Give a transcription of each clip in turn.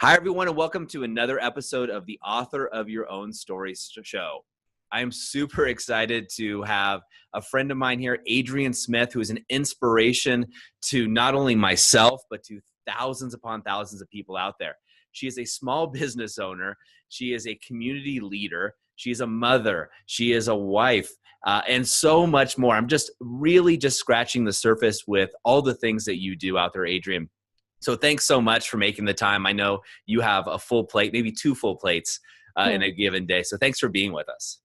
Hi, everyone, and welcome to another episode of the Author of Your Own Story show. I am super excited to have a friend of mine here, Adrienne Smith, who is an inspiration to not only myself, but to thousands upon thousands of people out there. She is a small business owner. She is a community leader. She is a mother. She is a wife, and so much more. I'm just really scratching the surface with all the things that you do out there, Adrienne. So thanks so much for making the time. I know you have a full plate, maybe two full plates in a given day. So thanks for being with us.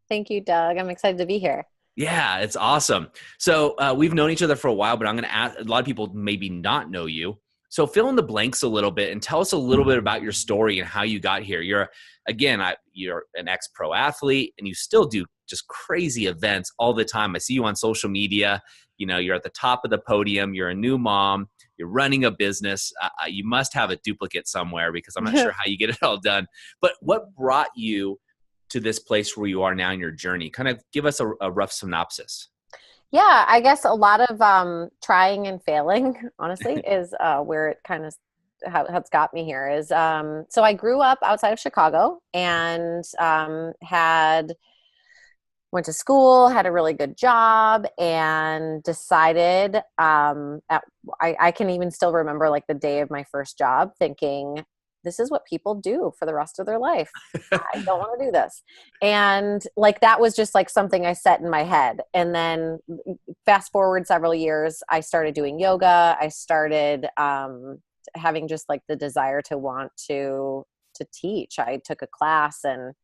Thank you, Doug. I'm excited to be here. Yeah, it's awesome. So we've known each other for a while, but I'm going to ask, a lot of people maybe not know you. So fill in the blanks a little bit and tell us a little bit about your story and how you got here. You're an ex-pro athlete and you still do just crazy events all the time. I see you on social media. You know, you're at the top of the podium. You're a new mom. You're running a business. You must have a duplicate somewhere because I'm not sure how you get it all done. But what brought you to this place where you are now in your journey? Kind of give us a rough synopsis. Yeah, I guess a lot of trying and failing, honestly, is where it kind of how it's got me here. Is so I grew up outside of Chicago and went to school, had a really good job, and decided I can even still remember like the day of my first job thinking, this is what people do for the rest of their life. I don't want to do this. And like, that was just like something I set in my head. And then fast forward several years, I started doing yoga. I started having just like the desire to want to teach. I took a class and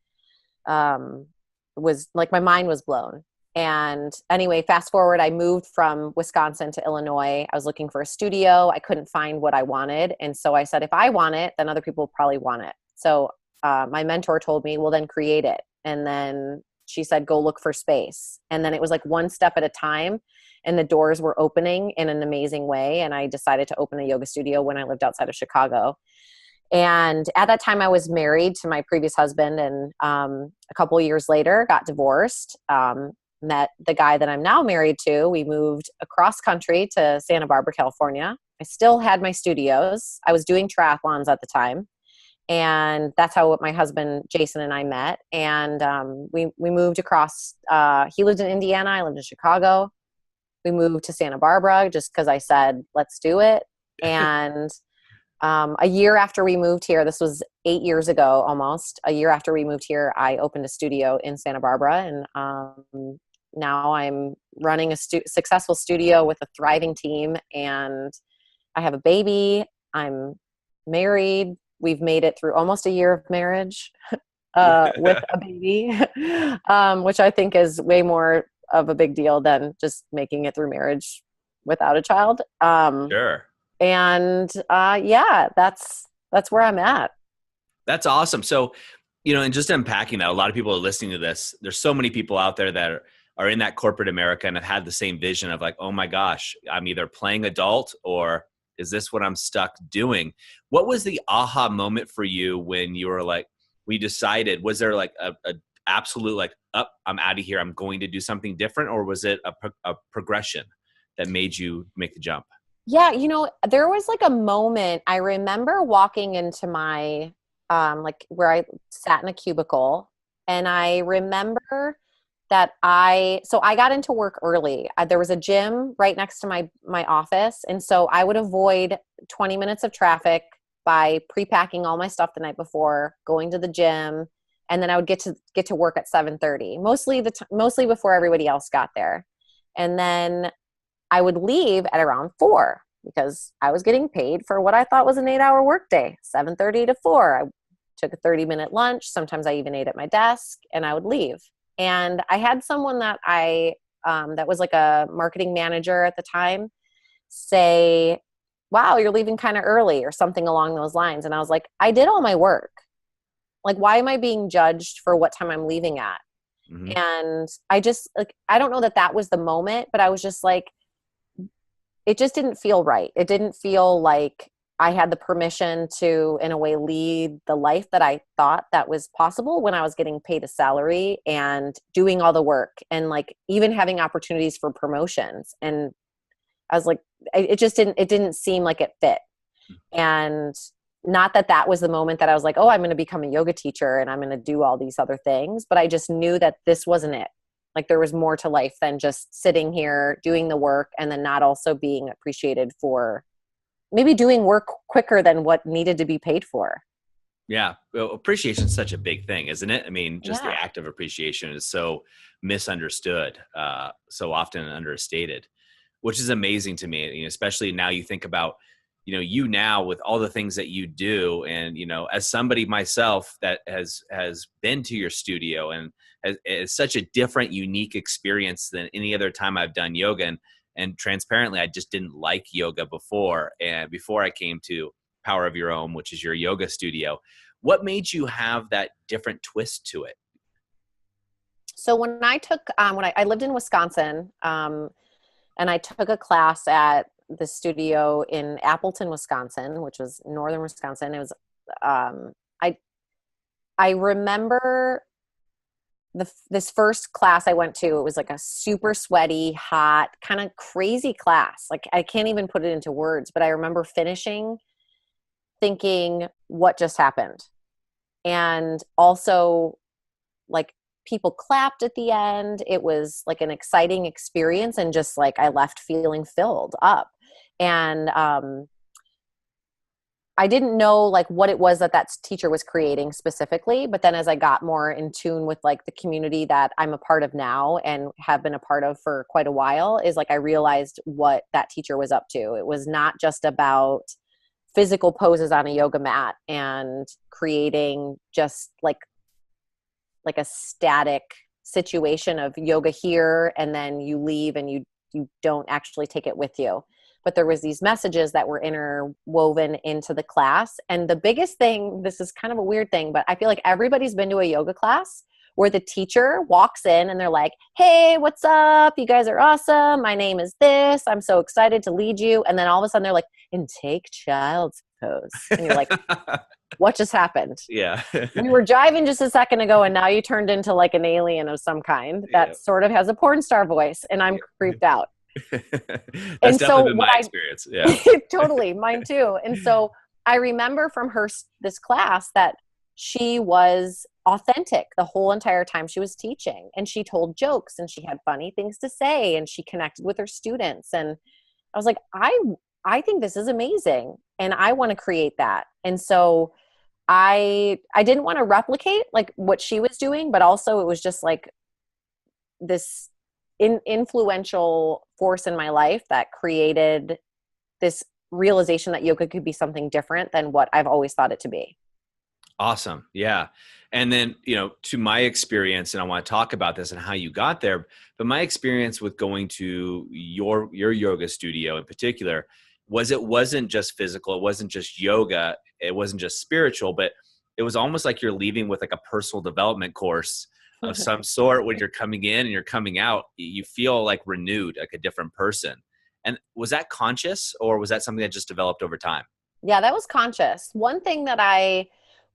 was like, my mind was blown. And anyway, fast forward, I moved from Wisconsin to Illinois. I was looking for a studio. I couldn't find what I wanted. And so I said, if I want it, then other people probably want it. So my mentor told me, well, then create it. And then she said, go look for space. And then it was like one step at a time and the doors were opening in an amazing way. And I decided to open a yoga studio when I lived outside of Chicago. And at that time I was married to my previous husband, and a couple of years later got divorced. Met the guy that I'm now married to. We moved across country to Santa Barbara, California. I still had my studios. I was doing triathlons at the time. And that's how my husband, Jason, and I met. And we moved across. He lived in Indiana. I lived in Chicago. We moved to Santa Barbara just because I said, let's do it. And a year after we moved here, this was 8 years ago, almost a year after we moved here, I opened a studio in Santa Barbara. And now I'm running a successful studio with a thriving team, and I have a baby. I'm married. We've made it through almost a year of marriage with a baby, which I think is way more of a big deal than just making it through marriage without a child. Sure. And yeah, that's where I'm at. That's awesome. So, and just unpacking that, a lot of people are listening to this. There's so many people out there that are in that corporate America and have had the same vision of like, oh my gosh, I'm either playing adult or is this what I'm stuck doing? What was the aha moment for you when you were like, we decided, was there like a absolute like, I'm out of here, I'm going to do something different? Or was it a progression that made you make the jump? Yeah. There was like a moment I remember walking into my, like where I sat in a cubicle, and I remember that I got into work early. There was a gym right next to my office. And so I would avoid 20 minutes of traffic by pre-packing all my stuff the night before, going to the gym. And then I would get to work at 7:30, mostly before everybody else got there. And then I would leave at around 4 because I was getting paid for what I thought was an 8-hour workday, 7:30 to 4. I took a 30-minute lunch. Sometimes I even ate at my desk, and I would leave. And I had someone that that was like a marketing manager at the time say, wow, you're leaving kind of early or something along those lines. And I was like, I did all my work. Like, why am I being judged for what time I'm leaving at? Mm-hmm. And I just like, I don't know that was the moment, but I was just like, it just didn't feel right. It didn't feel like I had the permission to, in a way, lead the life that I thought that was possible when I was getting paid a salary and doing all the work and like even having opportunities for promotions. And I was like, it didn't seem like it fit. And not that that was the moment that I was like, oh, I'm going to become a yoga teacher and I'm going to do all these other things. But I just knew that this wasn't it. Like there was more to life than just sitting here doing the work and then not also being appreciated for maybe doing work quicker than what needed to be paid for. Yeah. Well, appreciation is such a big thing, isn't it? I mean, just the Yeah. act of appreciation is so misunderstood, so often understated, which is amazing to me. You know, especially now you think about, you now with all the things that you do. And, as somebody myself that has been to your studio and is such a different, unique experience than any other time I've done yoga. And transparently, I just didn't like yoga before. And before I came to Power of Your Own, which is your yoga studio, what made you have that different twist to it? So when I took, when I lived in Wisconsin, and I took a class at the studio in Appleton, Wisconsin, which was northern Wisconsin. It was, I remember this first class I went to, it was like a super sweaty, hot, kind of crazy class. Like I can't even put it into words, but I remember finishing thinking, what just happened? And also like people clapped at the end. It was like an exciting experience. And just like, I left feeling filled up. And, I didn't know like what it was that teacher was creating specifically. But then as I got more in tune with like the community that I'm a part of now and have been a part of for quite a while, is like, I realized what that teacher was up to. It was not just about physical poses on a yoga mat and creating just like a static situation of yoga here, and then you leave and you don't actually take it with you. But there was these messages that were interwoven into the class. And the biggest thing, this is kind of a weird thing, but I feel like everybody's been to a yoga class where the teacher walks in and they're like, hey, what's up? You guys are awesome. My name is this. I'm so excited to lead you. And then all of a sudden they're like, and take child's pose. And you're like, what just happened? Yeah. We were jiving just a second ago and now you turned into like an alien of some kind that sort of has a porn star voice, and I'm creeped out. That's definitely been my experience. Yeah. Totally, mine too. And so I remember from this class that she was authentic the whole entire time she was teaching, and she told jokes and she had funny things to say and she connected with her students. And I was like, I think this is amazing and I want to create that. And so I didn't want to replicate like what she was doing, but also it was just like this influential force in my life that created this realization that yoga could be something different than what I've always thought it to be. Awesome. Yeah. And then, to my experience, and I want to talk about this and how you got there, but my experience with going to your yoga studio in particular was it wasn't just physical. It wasn't just yoga. It wasn't just spiritual, but it was almost like you're leaving with like a personal development course of some sort. When you're coming in and you're coming out, you feel like renewed, like a different person. And was that conscious, or was that something that just developed over time? Yeah, that was conscious. One thing that I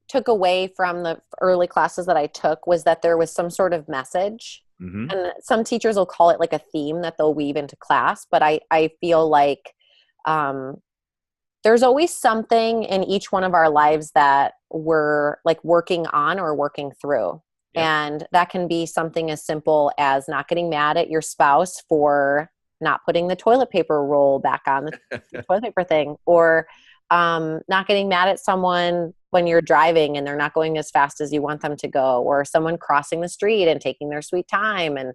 took away from the early classes that I took was that there was some sort of message. Mm-hmm. And some teachers will call it like a theme that they'll weave into class. But I feel like there's always something in each one of our lives that we're like working on or working through. Yep. And that can be something as simple as not getting mad at your spouse for not putting the toilet paper roll back on the toilet paper thing, or not getting mad at someone when you're driving and they're not going as fast as you want them to go, or someone crossing the street and taking their sweet time. And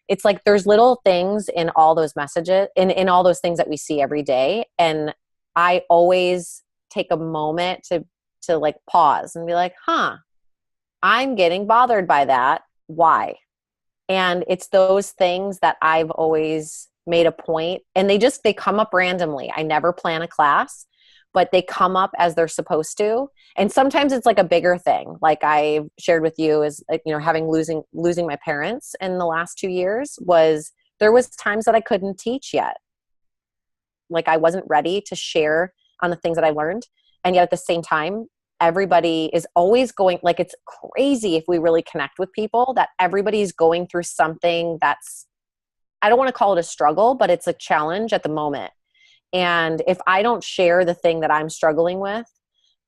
it's like there's little things in all those messages, in all those things that we see every day. And I always take a moment to like pause and be like, I'm getting bothered by that. Why? And it's those things that I've always made a point, and they come up randomly. I never plan a class, but they come up as they're supposed to. And sometimes it's like a bigger thing. Like I shared with you is, having losing my parents in the last 2 years, there was times that I couldn't teach yet. Like I wasn't ready to share on the things that I learned. And yet at the same time, everybody is always going, like, it's crazy if we really connect with people that everybody's going through something that's, I don't want to call it a struggle, but it's a challenge at the moment. And if I don't share the thing that I'm struggling with,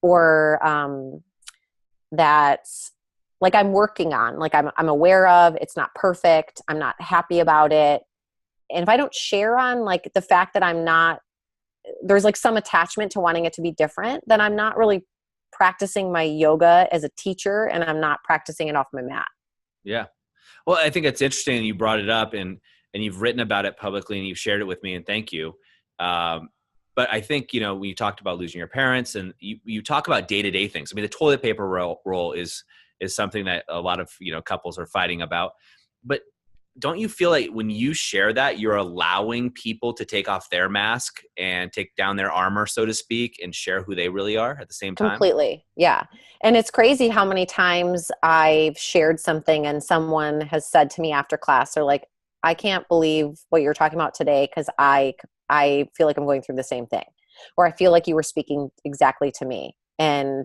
or that like I'm working on, like I'm aware of. It's not perfect. I'm not happy about it. And if I don't share on like the fact that I'm not, there's like some attachment to wanting it to be different, then I'm not really practicing my yoga as a teacher, and I'm not practicing it off my mat. Yeah. Well, I think it's interesting you brought it up, and you've written about it publicly and you've shared it with me, and thank you. But I think, when you talked about losing your parents and you talk about day-to-day things. I mean, the toilet paper roll is something that a lot of, couples are fighting about. But don't you feel like when you share that, you're allowing people to take off their mask and take down their armor, so to speak, and share who they really are at the same time? Completely. Yeah. And it's crazy how many times I've shared something and someone has said to me after class, they're like, I can't believe what you're talking about today, because I feel like I'm going through the same thing, or I feel like you were speaking exactly to me. And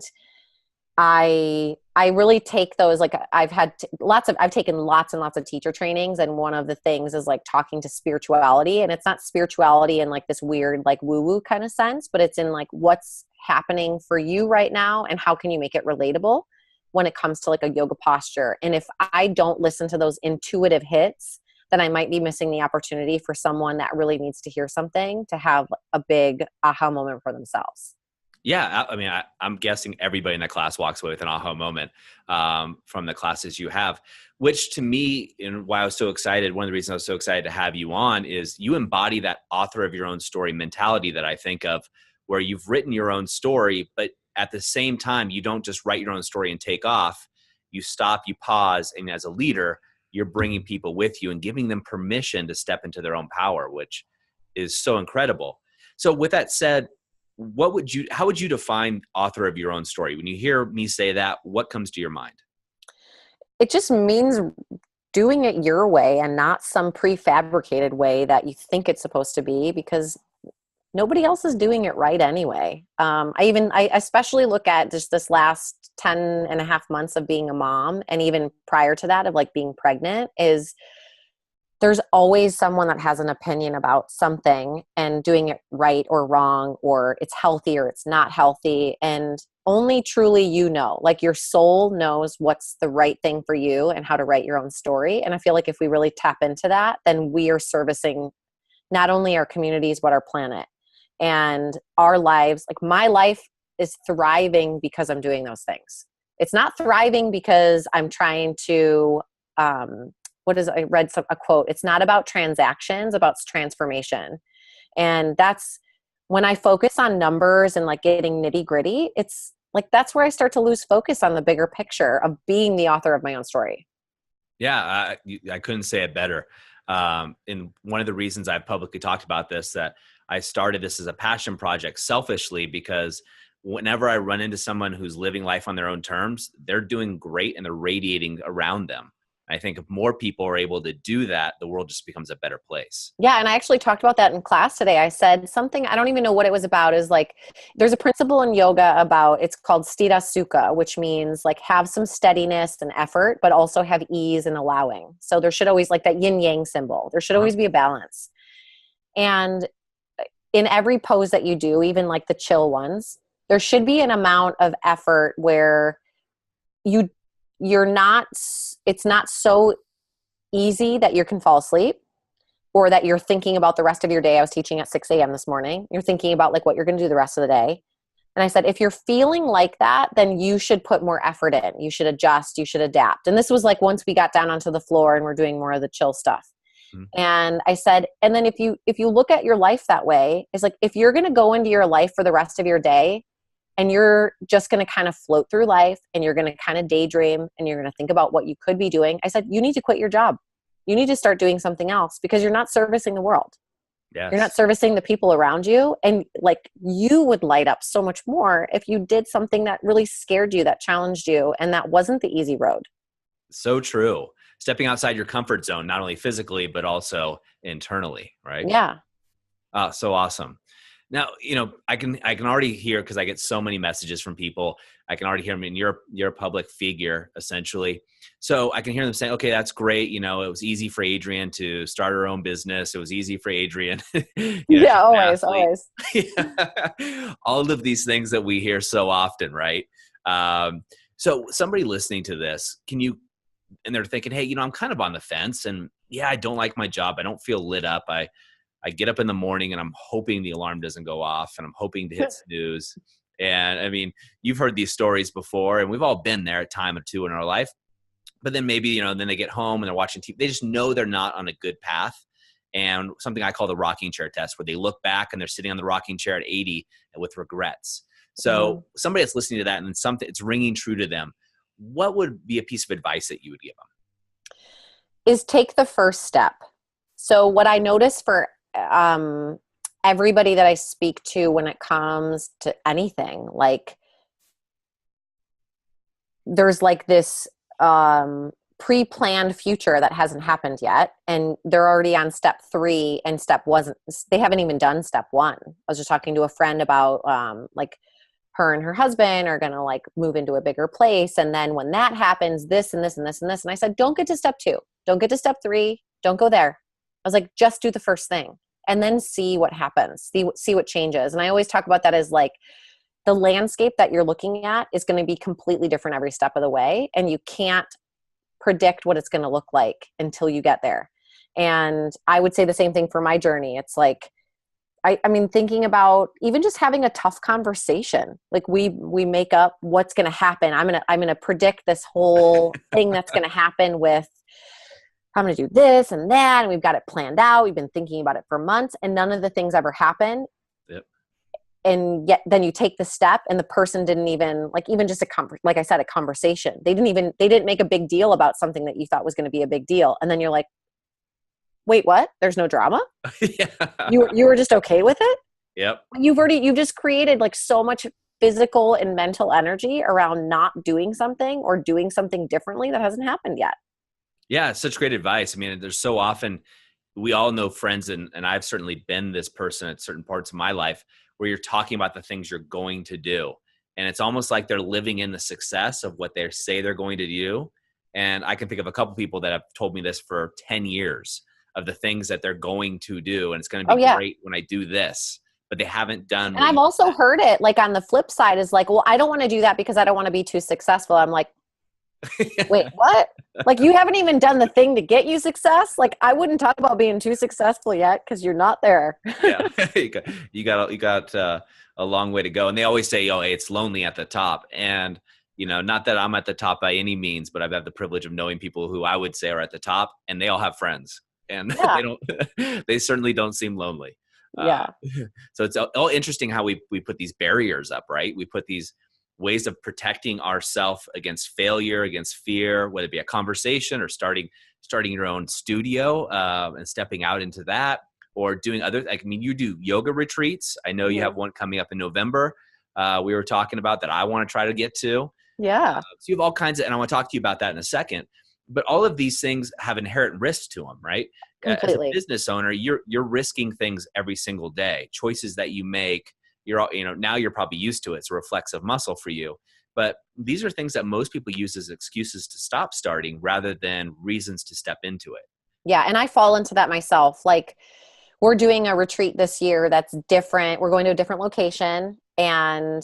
I really take those, like I've taken lots and lots of teacher trainings. And one of the things is like talking to spirituality, and it's not spirituality in like this weird, like woo woo kind of sense, but it's in like what's happening for you right now and how can you make it relatable when it comes to like a yoga posture. And if I don't listen to those intuitive hits, then I might be missing the opportunity for someone that really needs to hear something to have a big aha moment for themselves. Yeah. I mean, I'm guessing everybody in that class walks away with an aha moment from the classes you have, which to me, and why I was so excited, one of the reasons I was so excited to have you on is you embody that author of your own story mentality that I think of, where you've written your own story, but at the same time, you don't just write your own story and take off. You stop, you pause, and as a leader, you're bringing people with you and giving them permission to step into their own power, which is so incredible. So with that said, how would you define author of your own story? When you hear me say that, what comes to your mind? It just means doing it your way and not some prefabricated way that you think it's supposed to be, because nobody else is doing it right anyway. I especially look at just this last 10 and a half months of being a mom, and even prior to that of like being pregnant, is there's always someone that has an opinion about something and doing it right or wrong, or it's healthy or it's not healthy. And only truly, like your soul knows what's the right thing for you and how to write your own story. And I feel like if we really tap into that, then we are servicing not only our communities, but our planet and our lives. Like my life is thriving because I'm doing those things. It's not thriving because I'm trying to, I read a quote. It's not about transactions, about transformation. And that's when I focus on numbers and like getting nitty gritty, it's like, that's where I start to lose focus on the bigger picture of being the author of my own story. Yeah, I couldn't say it better. And one of the reasons I've publicly talked about this, that I started this as a passion project selfishly, because whenever I run into someone who's living life on their own terms, they're doing great and they're radiating around them. I think if more people are able to do that, the world just becomes a better place. Yeah. And I actually talked about that in class today. I said something, I don't even know what it was about, is like, there's a principle in yoga about, it's called Sthira Sukha, which means like have some steadiness and effort, but also have ease and allowing. So there should always, like that yin yang symbol, there should always be a balance. And in every pose that you do, even like the chill ones, there should be an amount of effort where it's not so easy that you can fall asleep, or that you're thinking about the rest of your day. I was teaching at 6 a.m. this morning. You're thinking about like what you're going to do the rest of the day. And I said, if you're feeling like that, then you should put more effort in. You should adjust, you should adapt. And this was like once we got down onto the floor and we're doing more of the chill stuff. Mm-hmm. And I said, and then if you look at your life that way, it's like, if you're going to go into your life for the rest of your day and you're just going to kind of float through life and you're going to kind of daydream and you're going to think about what you could be doing, I said, you need to quit your job. You need to start doing something else, because you're not servicing the world. Yes. You're not servicing the people around you. And like, you would light up so much more if you did something that really scared you, that challenged you, and that wasn't the easy road. So true. Stepping outside your comfort zone, not only physically, but also internally, right? Yeah. So awesome. Now, I can already hear, because I get so many messages from people. I can already hear them. I mean, you're a public figure essentially. So I can hear them saying, okay, that's great. It was easy for Adrienne to start her own business. It was easy for Adrienne. She's Yeah, an always, athlete. always. All of these things that we hear so often, right? So somebody listening to this, and they're thinking, hey, I'm kind of on the fence, and yeah, I don't like my job. I don't feel lit up. I get up in the morning and I'm hoping the alarm doesn't go off, and I'm hoping to hit snooze. And I mean, you've heard these stories before, and we've all been there at time or two in our life. But then maybe, then they get home and they're watching TV. They just know they're not on a good path. And something I call the rocking chair test, where they look back and they're sitting on the rocking chair at 80 and with regrets. So somebody that's listening to that and something it's ringing true to them, what would be a piece of advice that you would give them? Is take the first step. So what I notice for everybody that I speak to when it comes to anything, like there's like this pre-planned future that hasn't happened yet, and they're already on step 3, and they haven't even done step 1. I was just talking to a friend about like her and her husband are going to like move into a bigger place, and then when that happens, this and this and this and this, and I said, don't get to step 2, don't get to step 3, don't go there. I was like, just do the first thing and then see what happens, see what changes. And I always talk about that as like the landscape that you're looking at is going to be completely different every step of the way, and you can't predict what it's going to look like until you get there. And I would say the same thing for my journey. It's like, I mean, thinking about even just having a tough conversation, like we make up what's going to happen. I'm going to predict this whole thing that's going to happen with, I'm going to do this and that. And we've got it planned out. We've been thinking about it for months, and none of the things ever happen. Yep. And yet then you take the step, and the person didn't even even just like I said, a conversation. They didn't make a big deal about something that you thought was going to be a big deal. And then you're like, wait, what? There's no drama. Yeah. You were just okay with it. Yep. You've just created like so much physical and mental energy around not doing something or doing something differently that hasn't happened yet. Yeah, such great advice. I mean, there's so often, we all know friends, and I've certainly been this person at certain parts of my life, where you're talking about the things you're going to do. And it's almost like they're living in the success of what they say they're going to do. And I can think of a couple people that have told me this for 10 years of the things that they're going to do. And it's going to be great when I do this, but they haven't done. And I've also heard it like on the flip side is like, well, I don't want to do that because I don't want to be too successful. I'm like, wait, what? Like, you haven't even done the thing to get you success. Like, I wouldn't talk about being too successful yet, because you're not there. Yeah, you got a long way to go. And they always say, "Oh, hey, it's lonely at the top." And not that I'm at the top by any means, but I've had the privilege of knowing people who I would say are at the top, and they all have friends, and they certainly don't seem lonely. Yeah. So it's all interesting how we put these barriers up, right? We put these ways of protecting ourselves against failure, against fear, whether it be a conversation or starting your own studio and stepping out into that, or doing other, you do yoga retreats. I know you have one coming up in November. We were talking about that. I want to try to get to. Yeah. So you have all kinds of, and I want to talk to you about that in a second, but all of these things have inherent risks to them, right? Completely. As a business owner, you're risking things every single day, choices that you make. Now you're probably used to it. It's a reflexive muscle for you. But these are things that most people use as excuses to stop starting rather than reasons to step into it. Yeah. And I fall into that myself. Like, we're doing a retreat this year that's different. We're going to a different location. And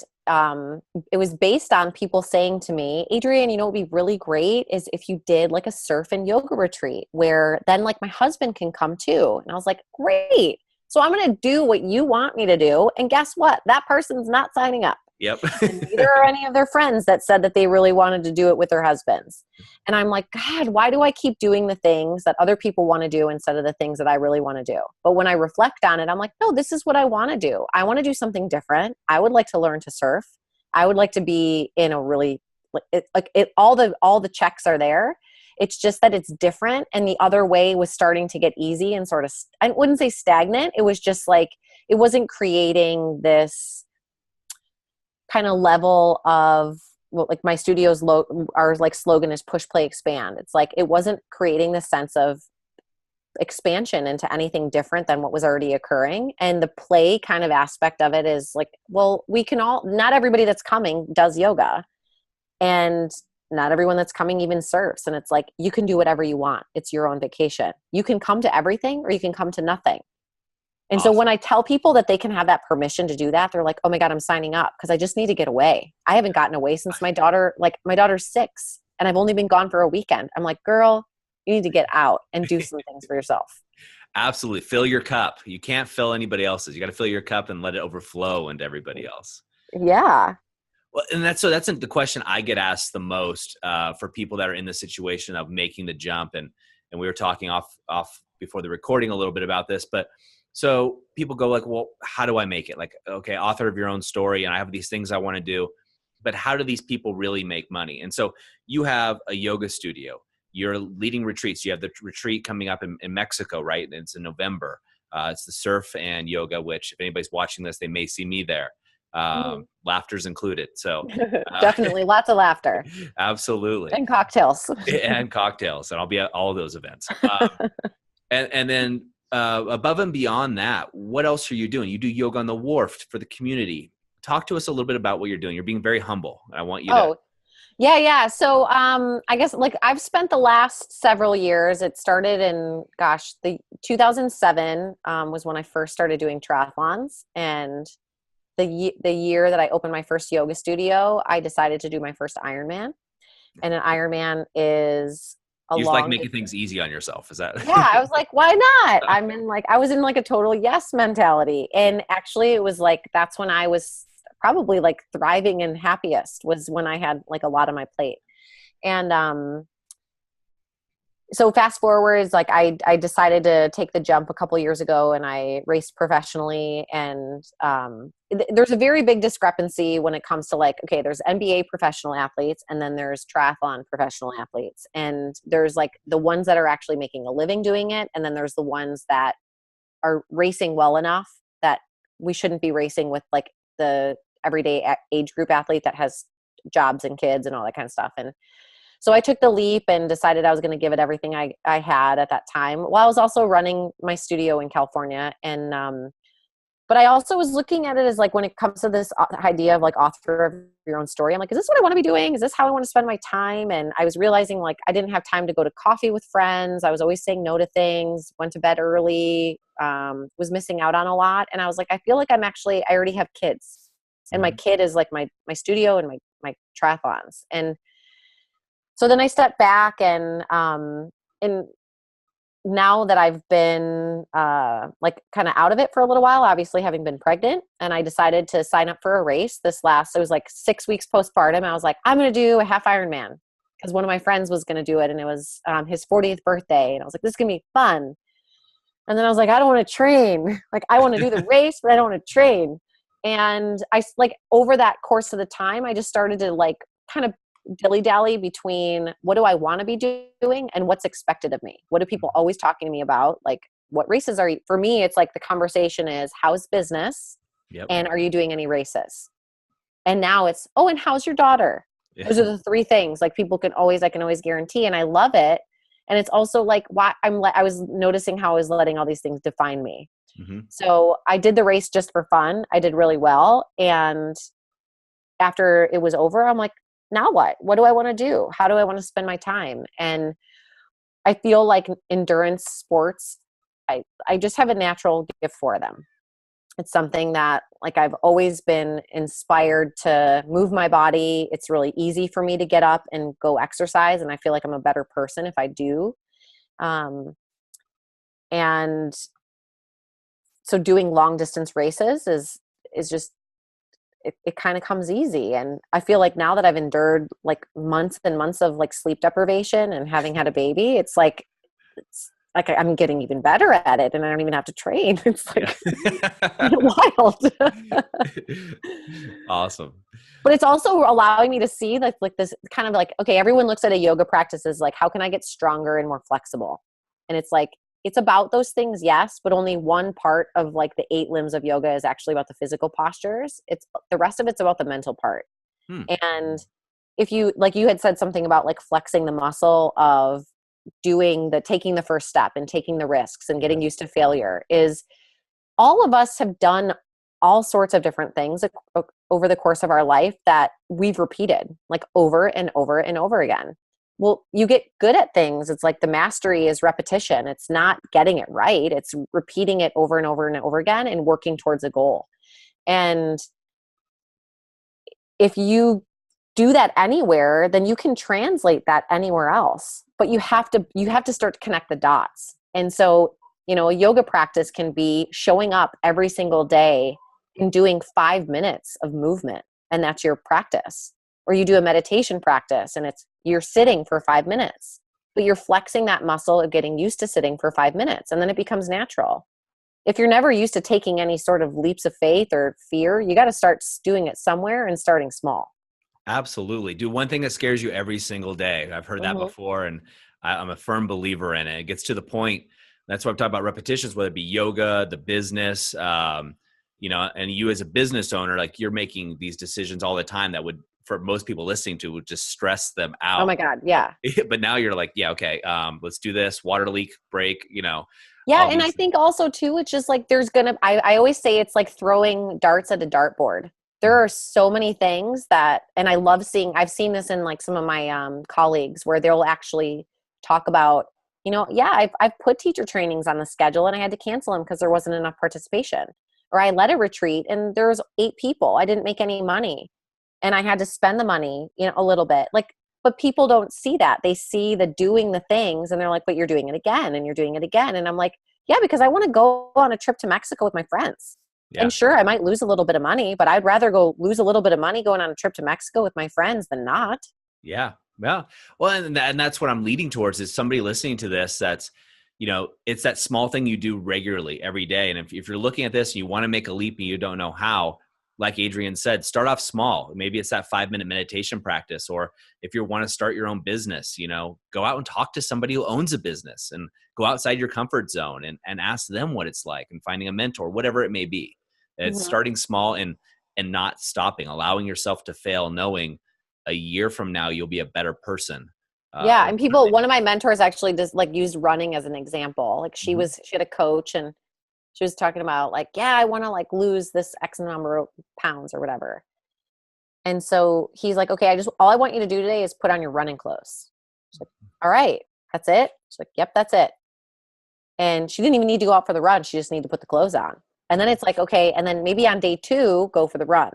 it was based on people saying to me, Adrienne, what would be really great is if you did like a surf and yoga retreat where then like my husband can come too. And I was like, great. So I'm going to do what you want me to do. And guess what? That person's not signing up. Yep. And neither are any of their friends that said that they really wanted to do it with their husbands. And I'm like, God, why do I keep doing the things that other people want to do instead of the things that I really want to do? But when I reflect on it, I'm like, no, this is what I want to do. I want to do something different. I would like to learn to surf. I would like to be in a really, all the checks are there. It's just that it's different. And the other way was starting to get easy and sort of, I wouldn't say stagnant. It was just like, it wasn't creating this kind of level of, well, like my studio's our like slogan is push, play, expand. It's like, it wasn't creating this sense of expansion into anything different than what was already occurring. And the play kind of aspect of it is like, well, not everybody that's coming does yoga, and not everyone that's coming even surfs. And it's like, you can do whatever you want. It's your own vacation. You can come to everything or you can come to nothing. And Awesome. so when I tell people that they can have that permission to do that, they're like, oh my God, I'm signing up because I just need to get away. I haven't gotten away since my daughter's 6 and I've only been gone for a weekend. I'm like, girl, you need to get out and do some things for yourself. Absolutely. Fill your cup. You can't fill anybody else's. You got to fill your cup and let it overflow into everybody else. Yeah. Well, and that's the question I get asked the most for people that are in the situation of making the jump. And we were talking off before the recording a little bit about this, but so people go like, well, how do I make it? Like, okay, author of your own story, and I have these things I want to do, but how do these people really make money? And so you have a yoga studio. You're leading retreats. You have the retreat coming up in Mexico, right? It's in November. It's the surf and yoga, which if anybody's watching this, they may see me there. Laughter's included. So definitely lots of laughter. Absolutely. And cocktails. And cocktails. And I'll be at all of those events. And then above and beyond that, what else are you doing? You do yoga on the wharf for the community. Talk to us a little bit about what you're doing. You're being very humble. I want you to. Yeah. So I guess like I've spent the last several years, it started in, the 2007 was when I first started doing triathlons. And the year that I opened my first yoga studio, I decided to do my first Ironman. And an Ironman is you just like making things easy on yourself. Is that? Yeah. I was like, why not? I was in like a total yes mentality. And actually it was like, that's when I was probably like thriving and happiest, was when I had like a lot on my plate. And so fast forwards, like I decided to take the jump a couple years ago, and I raced professionally. And there's a very big discrepancy when it comes to like, okay, there's NBA professional athletes, and then there's triathlon professional athletes. And there's like the ones that are actually making a living doing it. And then there's the ones that are racing well enough that we shouldn't be racing with like the everyday age group athlete that has jobs and kids and all that kind of stuff. And so I took the leap and decided I was going to give it everything I had at that time, while I was also running my studio in California. And, but I also was looking at it as like, when it comes to this idea of like author of your own story, I'm like, is this what I want to be doing? Is this how I want to spend my time? And I was realizing like, I didn't have time to go to coffee with friends. I was always saying no to things, went to bed early, was missing out on a lot. And I was like, I feel like I already have kids. And my kid is like my studio and my triathlons. And so then I stepped back, and now that I've been like kind of out of it for a little while, obviously having been pregnant, and I decided to sign up for a race it was like 6 weeks postpartum. I was like, I'm going to do a half Ironman because one of my friends was going to do it, and it was his 40th birthday. And I was like, this is going to be fun. And then I was like, I don't want to train. Like, I want to do the race, but I don't want to train. And I like over that course of the time, I just started to like kind of dilly-dally between what do I want to be doing and what's expected of me. What are people always talking to me about? Like, what races are you? For me, it's like the conversation is, how's business? Yep. And are you doing any races? And now it's, oh, and how's your daughter? Yeah. Those are the 3 things like I can always guarantee. And I love it. And it's also like why I was noticing how I was letting all these things define me. Mm-hmm. So I did the race just for fun. I did really well. And after it was over, I'm like, now what? What do I want to do? How do I want to spend my time? And I feel like endurance sports, I just have a natural gift for them. It's something that like I've always been inspired to move my body. It's really easy for me to get up and go exercise. And I feel like I'm a better person if I do. And so doing long distance races is just, it kind of comes easy. And I feel like now that I've endured like months and months of like sleep deprivation and having had a baby, it's like I'm getting even better at it, and I don't even have to train. It's like wild. Awesome. But it's also allowing me to see like this kind of like, okay, everyone looks at a yoga practice as like, how can I get stronger and more flexible? And it's like, it's about those things, yes, but only one part of like the 8 limbs of yoga is actually about the physical postures. It's the rest of it's about the mental part. And if you, like you had said something about like flexing the muscle of taking the first step and taking the risks and getting used to failure is all of us have done all sorts of different things over the course of our life that we've repeated like over and over and over again. Well, you get good at things. It's like the mastery is repetition. It's not getting it right. It's repeating it over and over and over again and working towards a goal. And if you do that anywhere, then you can translate that anywhere else. But you have to start to connect the dots. And so, a yoga practice can be showing up every single day and doing 5 minutes of movement, and that's your practice. Or you do a meditation practice and you're sitting for 5 minutes, but you're flexing that muscle of getting used to sitting for 5 minutes, and then it becomes natural. If you're never used to taking any sort of leaps of faith or fear, you got to start doing it somewhere and starting small. Absolutely. Do one thing that scares you every single day. I've heard that before, and I'm a firm believer in it. It gets to the point. That's why I'm talking about repetitions, whether it be yoga, the business, and you as a business owner, like you're making these decisions all the time that would, for most people listening to, would just stress them out. Oh my God. Yeah. But now you're like, yeah, okay. Let's do this. Water leak, break, Yeah. And I think also too, it's just like, I always say it's like throwing darts at a dartboard. There are so many things and I've seen this in like some of my colleagues where they'll actually talk about, I've put teacher trainings on the schedule and I had to cancel them because there wasn't enough participation. Or I led a retreat and there was 8 people. I didn't make any money and I had to spend the money, a little bit. But people don't see that. They see the doing the things and they're like, but you're doing it again and you're doing it again. And I'm like, yeah, because I want to go on a trip to Mexico with my friends. Yeah. And sure, I might lose a little bit of money, but I'd rather go lose a little bit of money going on a trip to Mexico with my friends than not. Yeah. Well, and that's what I'm leading towards is somebody listening to this. That's, it's that small thing you do regularly every day. And if you're looking at this and you want to make a leap and you don't know how, like Adrienne said, start off small. Maybe it's that 5-minute meditation practice. Or if you want to start your own business, go out and talk to somebody who owns a business and go outside your comfort zone and ask them what it's like and finding a mentor, whatever it may be. It's starting small and not stopping, allowing yourself to fail, knowing a year from now, you'll be a better person. Yeah. And one of my mentors actually just like used running as an example. Like she had a coach and she was talking about like, yeah, I want to like lose this X number of pounds or whatever. And so he's like, okay, all I want you to do today is put on your running clothes. She's like, all right, that's it. She's like, yep, that's it. And she didn't even need to go out for the run. She just needed to put the clothes on. And then it's like, okay. And then maybe on day 2, go for the run.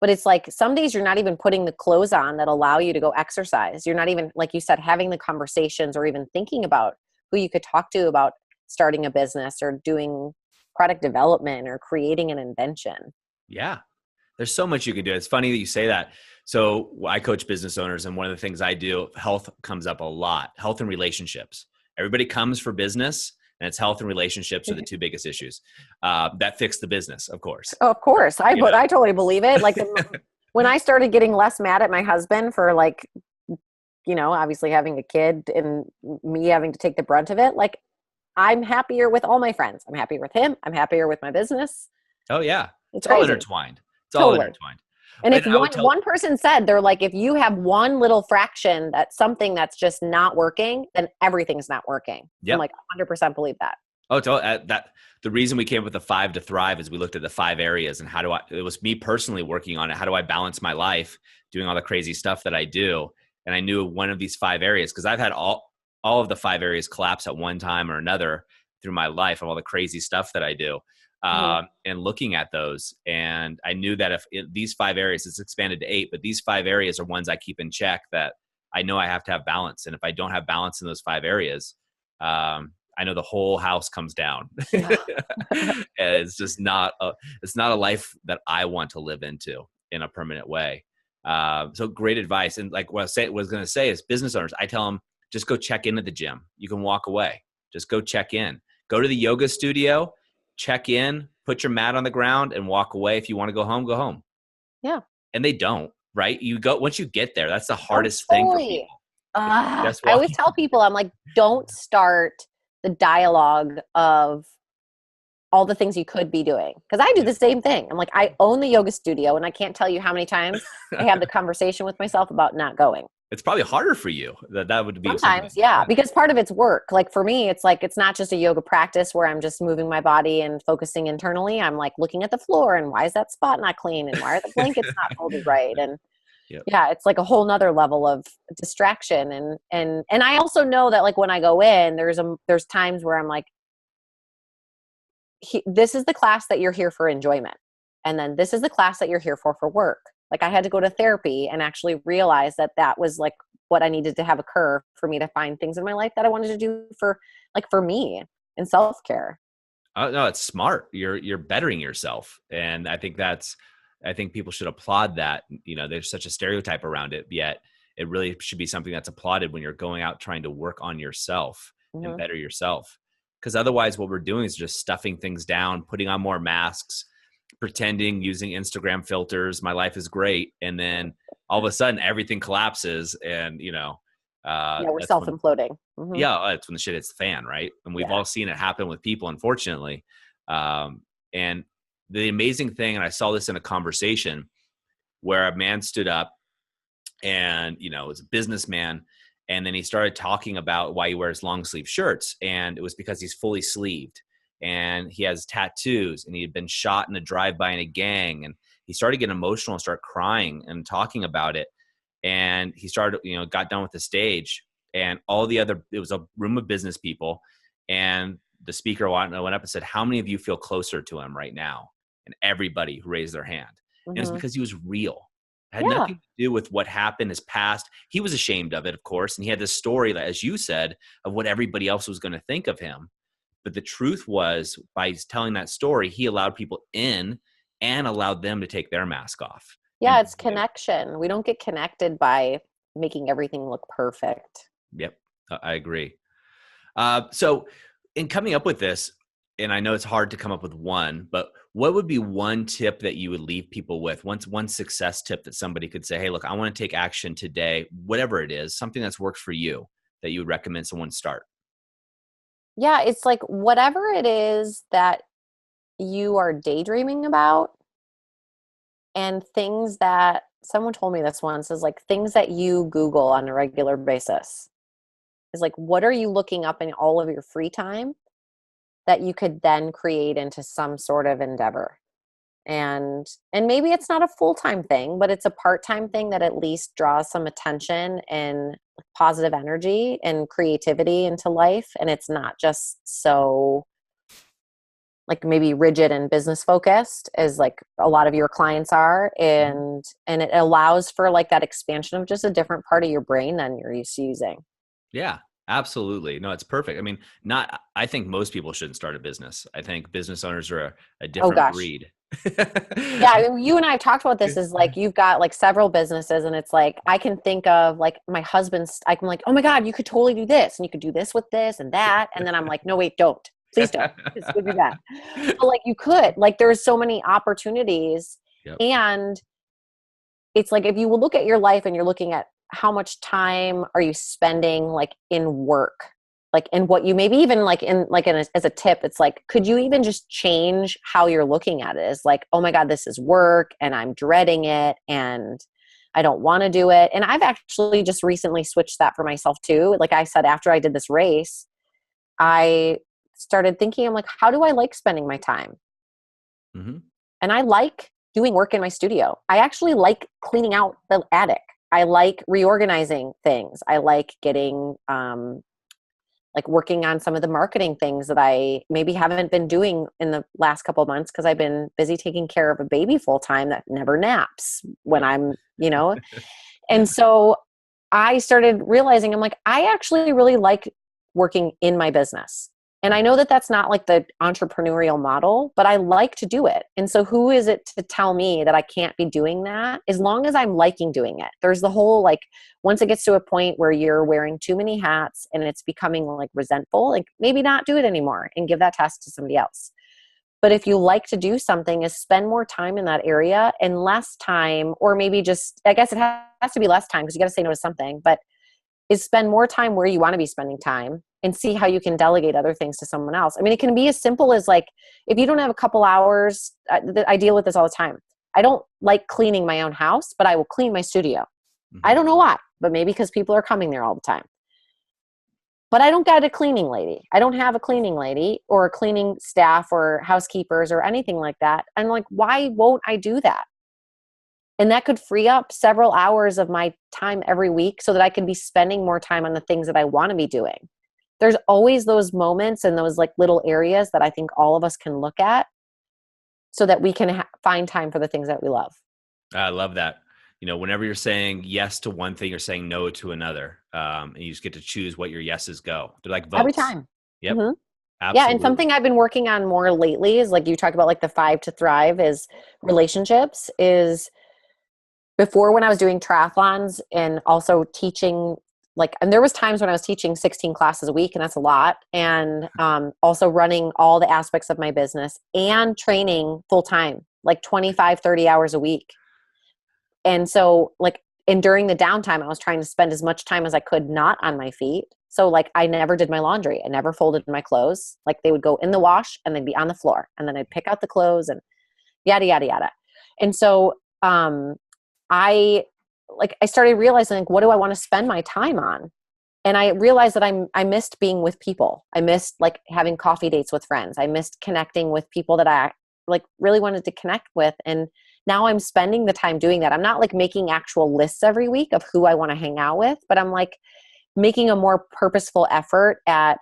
But it's like some days you're not even putting the clothes on that allow you to go exercise. You're not even, like you said, having the conversations or even thinking about who you could talk to about starting a business or doing product development or creating an invention. Yeah. There's so much you can do. It's funny that you say that. So I coach business owners, and one of the things I do, health comes up a lot, health and relationships. Everybody comes for business, and it's health and relationships are the 2 biggest issues that fix the business, of course. Of course. I totally believe it. Like when I started getting less mad at my husband for like, obviously having a kid and me having to take the brunt of it, like I'm happier with all my friends. I'm happier with him. I'm happier with my business. Oh yeah. It's all intertwined. It's all intertwined. And if one person said, they're like, if you have one little fraction that's something that's just not working, then everything's not working. Yep. I'm like 100% believe that. Oh, the reason we came up with the 5 to thrive is we looked at the 5 areas and it was me personally working on it. How do I balance my life doing all the crazy stuff that I do? And I knew one of these 5 areas, because I've had all of the 5 areas collapse at one time or another through my life of all the crazy stuff that I do. And looking at those, and I knew that if these 5 areas, it's expanded to 8, but these 5 areas are ones I keep in check that I know I have to have balance. And if I don't have balance in those 5 areas, I know the whole house comes down. It's just it's not a life that I want to live into in a permanent way. So great advice. And like what I was going to say is business owners, I tell them, just go check in at the gym. You can walk away. Just go check in. Go to the yoga studio, check in, put your mat on the ground and walk away. If you want to go home, go home. Yeah. And they don't, right? Once you get there, that's the hardest thing for people. I always tell people, I'm like, don't start the dialogue of all the things you could be doing. Because I do the same thing. I'm like, I own the yoga studio and I can't tell you how many times I have the conversation with myself about not going. It's probably harder for you. That would be something. Sometimes, yeah, because part of it's work. Like for me, it's like, it's not just a yoga practice where I'm just moving my body and focusing internally. I'm like looking at the floor and why is that spot not clean? And why are the blankets not folded right? And Yep. yeah, it's like a whole nother level of distraction. And I also know that like when I go in, there's times where I'm like, this is the class that you're here for enjoyment. And then this is the class that you're here for work. Like I had to go to therapy and actually realize that that was like what I needed to have occur for me to find things in my life that I wanted to do for me and self-care. Oh no, it's smart. You're bettering yourself. And I think people should applaud that. There's such a stereotype around it, yet it really should be something that's applauded when you're going out trying to work on yourself and better yourself. Because otherwise what we're doing is just stuffing things down, putting on more masks, pretending, using Instagram filters, my life is great. And then all of a sudden everything collapses and, Yeah, we're that's self-imploding. yeah, it's when the shit hits the fan, right? And we've all seen it happen with people, unfortunately. And the amazing thing, and I saw this in a conversation where a man stood up and, was a businessman. And then he started talking about why he wears long sleeve shirts. And it was because he's fully sleeved and he has tattoos and he had been shot in a drive-by in a gang. And he started getting emotional and started crying and talking about it. And he started, got done with the stage and it was a room of business people. And the speaker went up and said, how many of you feel closer to him right now? And everybody raised their hand. And it's because he was real. It had nothing to do with what happened, his past. He was ashamed of it, of course. And he had this story, as you said, of what everybody else was going to think of him. But the truth was, by telling that story, he allowed people in and allowed them to take their mask off. Yeah, it's connection. We don't get connected by making everything look perfect. Yep, I agree. So in coming up with this, and I know it's hard to come up with one, but what would be one tip that you would leave people with? One success tip that somebody could say, hey, look, I want to take action today, whatever it is, something that's worked for you that you would recommend someone start. Yeah, it's like whatever it is that you are daydreaming about and things that someone told me this once is like things that you Google on a regular basis. Is like, what are you looking up in all of your free time that you could then create into some sort of endeavor? And maybe it's not a full-time thing, but it's a part-time thing that at least draws some attention and positive energy and creativity into life. And it's not just so like maybe rigid and business focused as like a lot of your clients are. And it allows for like that expansion of just a different part of your brain than you're used to using. Yeah, absolutely. No, it's perfect. I mean, I think most people shouldn't start a business. I think business owners are a different breed. Yeah, I mean, you and I have talked about this is like you've got like several businesses and it's like I can think of like my husband's, I'm like, oh my God, you could totally do this and you could do this with this and that. And then I'm like, no, wait, don't. Please don't. Just do that. But like you could, like there's so many opportunities. Yep. And it's like if you will look at your life and you're looking at how much time are you spending like in work, like in what you maybe even like as a tip, it's like, could you even just change how you're looking at it? It's like, oh my God, this is work and I'm dreading it and I don't want to do it. And I've actually just recently switched that for myself too. Like I said, after I did this race, I started thinking, I'm like, how do I like spending my time? Mm-hmm. And I like doing work in my studio. I actually like cleaning out the attic. I like reorganizing things. I like getting, like working on some of the marketing things that I maybe haven't been doing in the last couple of months because I've been busy taking care of a baby full time that never naps when I'm, and so I started realizing I'm like, I actually really like working in my business. And I know that that's not like the entrepreneurial model, but I like to do it. And so who is it to tell me that I can't be doing that as long as I'm liking doing it? There's the whole, like, once it gets to a point where you're wearing too many hats and it's becoming like resentful, like maybe not do it anymore and give that task to somebody else. But if you like to do something, is spend more time in that area and less time, or maybe just, I guess it has to be less time because you got to say no to something, but is spend more time where you want to be spending time and see how you can delegate other things to someone else. I mean, it can be as simple as like, if you don't have a couple hours, I deal with this all the time. I don't like cleaning my own house, but I will clean my studio. Mm-hmm. I don't know why. but maybe because people are coming there all the time. But I don't got a cleaning lady. I don't have a cleaning lady or a cleaning staff or housekeepers or anything like that. I'm like, why won't I do that? And that could free up several hours of my time every week so that I can be spending more time on the things that I want to be doing. There's always those moments and those like little areas that I think all of us can look at so that we can find time for the things that we love. I love that. Whenever you're saying yes to one thing, you're saying no to another. And you just get to choose what your yeses go. They're like votes. Every time. Yep. Mm-hmm. Absolutely. Yeah. And something I've been working on more lately is like you talked about like the 5 to thrive is relationships is before when I was doing triathlons and also teaching and there was times when I was teaching 16 classes a week and that's a lot. And also running all the aspects of my business and training full time, like 25, 30 hours a week. And so and during the downtime, I was trying to spend as much time as I could not on my feet. So I never did my laundry. I never folded my clothes. They would go in the wash and they'd be on the floor. And then I'd pick out the clothes and yada, yada, yada. And so I started realizing what do I want to spend my time on? And I realized that I missed being with people. I missed having coffee dates with friends. I missed connecting with people that I really wanted to connect with. And now I'm spending the time doing that. I'm not making actual lists every week of who I want to hang out with, but I'm making a more purposeful effort at,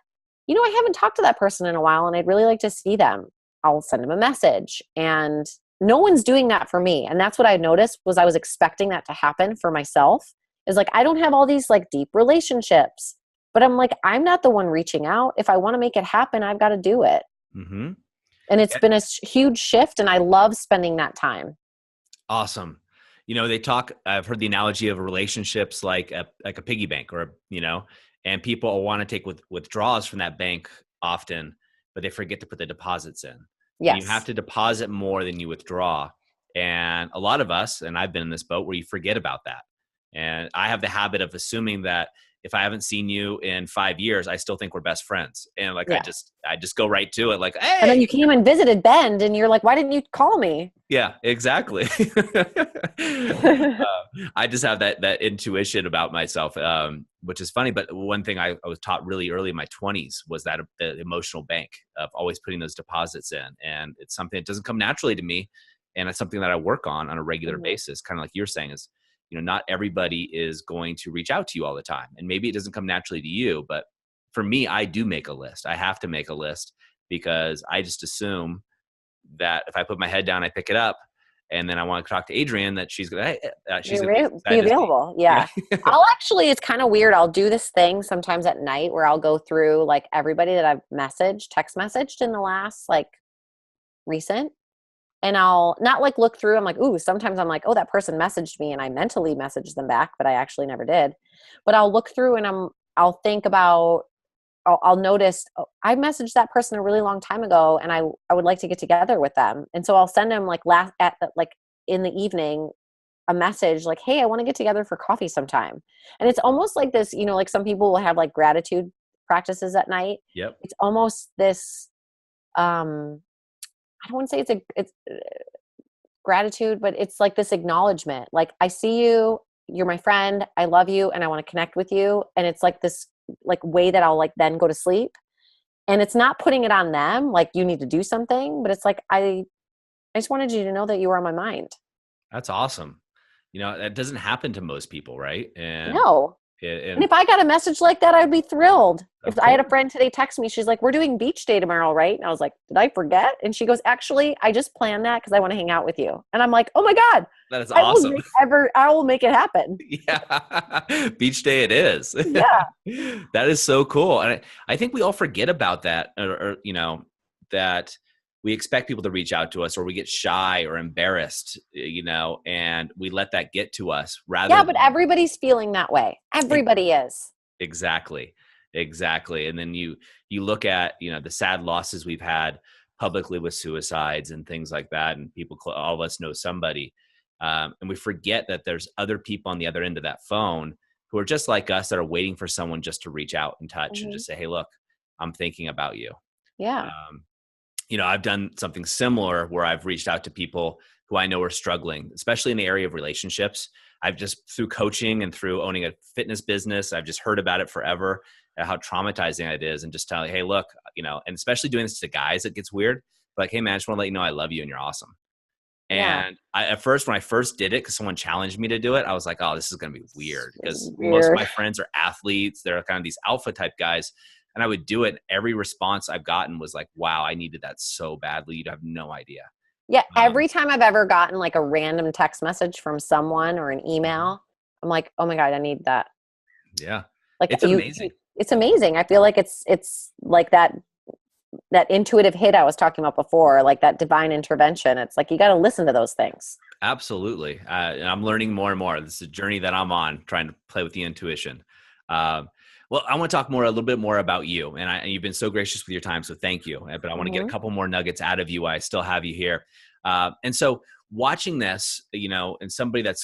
I haven't talked to that person in a while and I'd really like to see them. I'll send them a message, and no one's doing that for me. And that's what I noticed was I was expecting that to happen for myself is I don't have all these deep relationships, but I'm not the one reaching out. If I want to make it happen, I've got to do it. Mm-hmm. And it's been a huge shift and I love spending that time. Awesome. I've heard the analogy of relationships like a piggy bank and people want to take withdrawals from that bank often, but they forget to put the deposits in. Yes. And you have to deposit more than you withdraw. And a lot of us, and I've been in this boat where you forget about that. And I have the habit of assuming that if I haven't seen you in 5 years, I still think we're best friends. And I just go right to it. Hey. And then you came and visited Bend and you're like, why didn't you call me? Yeah, exactly. I just have that intuition about myself, which is funny. But one thing I was taught really early in my 20s was that the emotional bank of always putting those deposits in. And it's something that doesn't come naturally to me. And it's something that I work on a regular basis, kind of like you're saying is, not everybody is going to reach out to you all the time. And maybe it doesn't come naturally to you. But for me, I do make a list. I have to make a list because I just assume that if I put my head down, I pick it up, and then I want to talk to Adrienne that she's going to be available. Yeah. It's kind of weird. I'll do this thing sometimes at night where I'll go through everybody that I've text messaged in the last recent. And I'll not look through. I'm ooh, sometimes I'm oh, that person messaged me and I mentally messaged them back, but I actually never did. But I'll look through and I'll think about, I'll notice, oh, I messaged that person a really long time ago and I would like to get together with them. And so I'll send them in the evening, a message hey, I want to get together for coffee sometime. And it's almost like this, some people will have gratitude practices at night. Yep. It's almost this, I don't want to say it's gratitude, but it's this acknowledgement. I see you, you're my friend, I love you, and I want to connect with you. And it's this way that I'll then go to sleep. And it's not putting it on them, you need to do something, but it's I just wanted you to know that you were on my mind. That's awesome. That doesn't happen to most people, right? And no. And if I got a message like that, I'd be thrilled. If I had a friend today text me, she's like, we're doing beach day tomorrow, right? And I was like, did I forget? And she goes, actually, I just planned that because I want to hang out with you. And I'm like, oh my God. That is awesome. I will make it happen. Yeah. Beach day it is. Yeah. That is so cool. And I think we all forget about that, or that we expect people to reach out to us, or we get shy or embarrassed, and we let that get to us rather. Yeah, but everybody's feeling that way. Everybody is. Exactly. And then you look at, the sad losses we've had publicly with suicides and things like that. And people, all of us know somebody. And we forget that there's other people on the other end of that phone who are just like us that are waiting for someone just to reach out and touch and just say, hey, look, I'm thinking about you. Yeah. I've done something similar where I've reached out to people who I know are struggling, especially in the area of relationships. I've just through coaching and through owning a fitness business, I've just heard about it forever, how traumatizing it is. And just telling, hey, look, and especially doing this to guys, it gets weird. Like, hey man, I just want to let you know I love you and you're awesome. Yeah. And at first, when I first did it, because someone challenged me to do it, I was like, oh, this is going to be weird. Because most of my friends are athletes. They're kind of these alpha type guys. And I would do it. Every response I've gotten was like, wow, I needed that so badly. You'd have no idea. Yeah. Every time I've ever gotten like a random text message from someone or an email, I'm like, oh my God, I need that. Yeah. Like It's amazing. It's amazing. I feel like it's like that intuitive hit I was talking about before, like that divine intervention. It's like, you got to listen to those things. Absolutely. And I'm learning more and more. This is a journey that I'm on, trying to play with the intuition. Well, I want to talk a little bit more about you, and you've been so gracious with your time. So thank you. But I want to get a couple more nuggets out of you while I still have you here. And so watching this, and somebody that